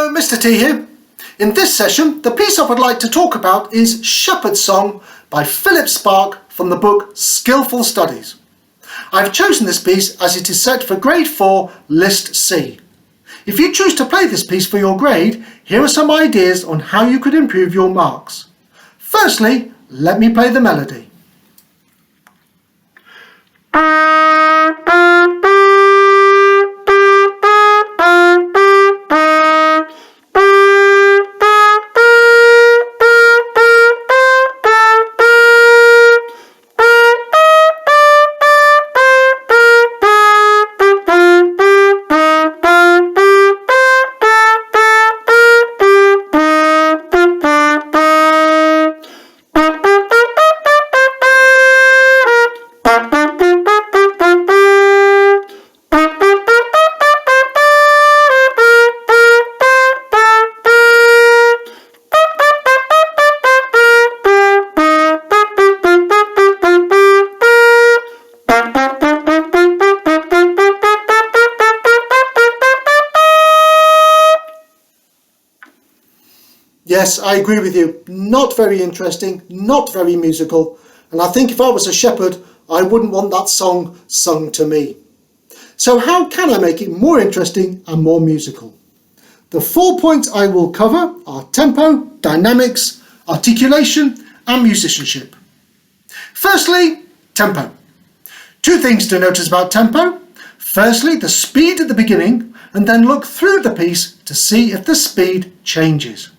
Hello, Mr. T here. In this session, the piece I would like to talk about is Shepherd's Song by Philip Sparke from the book Skillful Studies. I've chosen this piece as it is set for Grade 4, List C. If you choose to play this piece for your grade, here are some ideas on how you could improve your marks. Firstly, let me play the melody. Yes, I agree with you. Not very interesting, not very musical, and I think if I was a shepherd, I wouldn't want that song sung to me. So how can I make it more interesting and more musical? The 4 points I will cover are tempo, dynamics, articulation, and musicianship. Firstly, tempo. Two things to notice about tempo. Firstly, the speed at the beginning, and then look through the piece to see if the speed changes.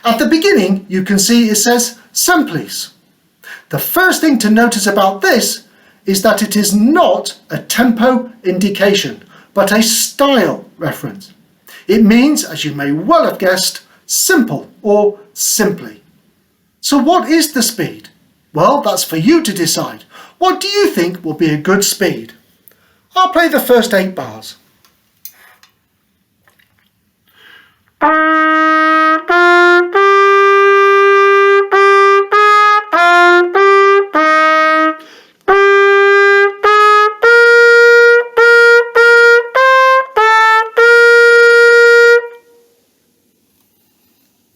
At the beginning, you can see it says semplice. The first thing to notice about this is that it is not a tempo indication, but a style reference. It means, as you may well have guessed, simple or simply. So what is the speed? Well, that's for you to decide. What do you think will be a good speed? I'll play the first 8 bars.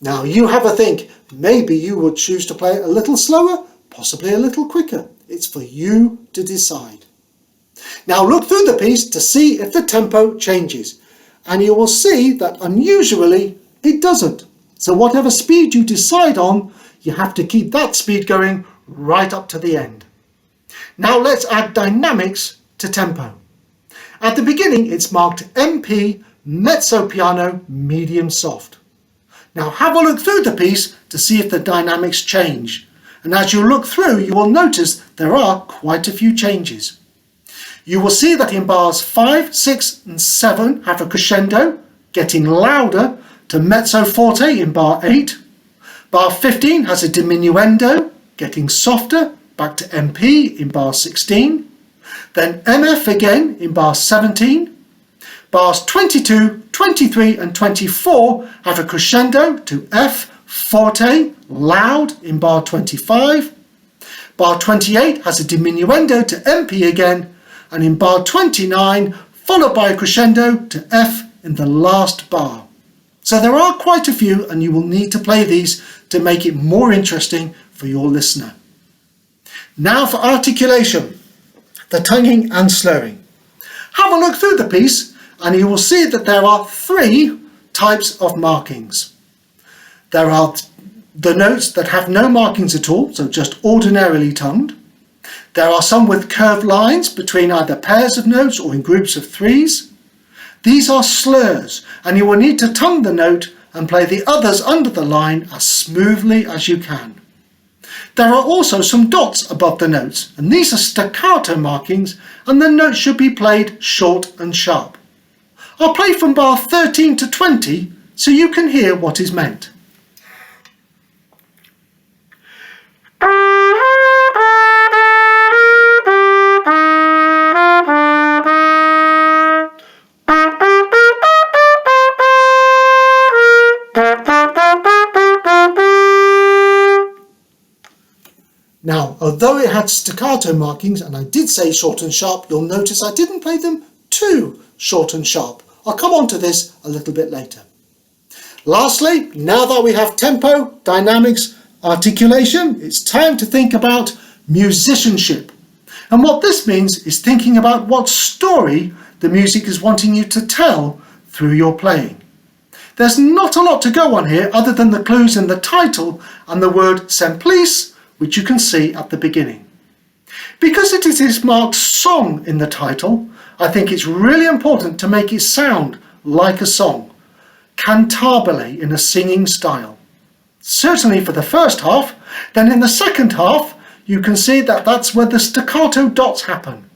Now you have a think. Maybe you would choose to play it a little slower, possibly a little quicker. It's for you to decide. Now look through the piece to see if the tempo changes, and you will see that unusually it doesn't. So whatever speed you decide on, you have to keep that speed going right up to the end. Now let's add dynamics to tempo. At the beginning it's marked MP, mezzo piano, medium soft. Now have a look through the piece to see if the dynamics change. And as you look through, you will notice there are quite a few changes. You will see that in bars 5, 6 and 7 have a crescendo, getting louder, to mezzo forte in bar 8. Bar 15 has a diminuendo, getting softer, back to MP in bar 16. Then MF again in bar 17. Bars 22, 23 and 24 have a crescendo to F forte, loud in bar 25. Bar 28 has a diminuendo to MP again, and in bar 29 followed by a crescendo to F in the last bar. So there are quite a few, and you will need to play these to make it more interesting for your listener. Now for articulation, the tonguing and slurring. Have a look through the piece and you will see that there are 3 types of markings. There are the notes that have no markings at all, so just ordinarily tongued. There are some with curved lines between either pairs of notes or in groups of 3s. These are slurs, and you will need to tongue the note and play the others under the line as smoothly as you can. There are also some dots above the notes, and these are staccato markings, and the notes should be played short and sharp. I'll play from bar 13 to 20 so you can hear what is meant. Now, although it had staccato markings, and I did say short and sharp, you'll notice I didn't play them too short and sharp. I'll come on to this a little bit later. Lastly, now that we have tempo, dynamics, articulation, it's time to think about musicianship. And what this means is thinking about what story the music is wanting you to tell through your playing. There's not a lot to go on here other than the clues in the title and the word semplice, which you can see at the beginning. Because it is marked song in the title, I think it's really important to make it sound like a song, cantabile in a singing style. Certainly for the first half, then in the second half, you can see that that's where the staccato dots happen.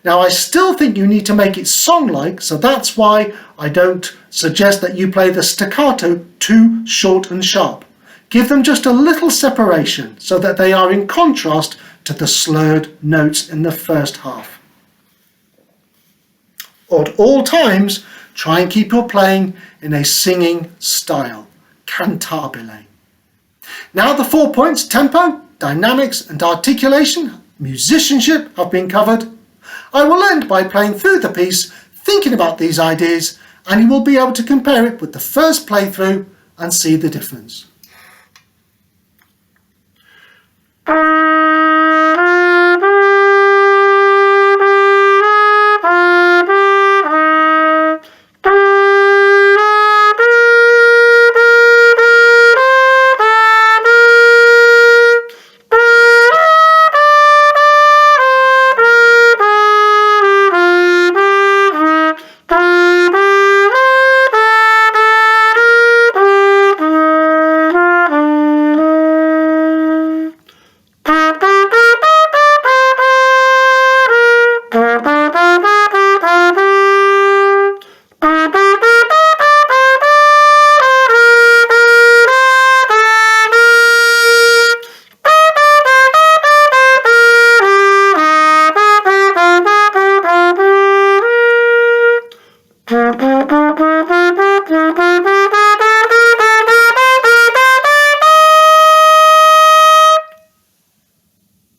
Now I still think you need to make it song-like, so that's why I don't suggest that you play the staccato too short and sharp. Give them just a little separation so that they are in contrast to the slurred notes in the first half. At all times, try and keep your playing in a singing style, cantabile. Now the 4 points, tempo, dynamics and articulation, musicianship, have been covered. I will end by playing through the piece, thinking about these ideas, and you will be able to compare it with the first playthrough and see the difference.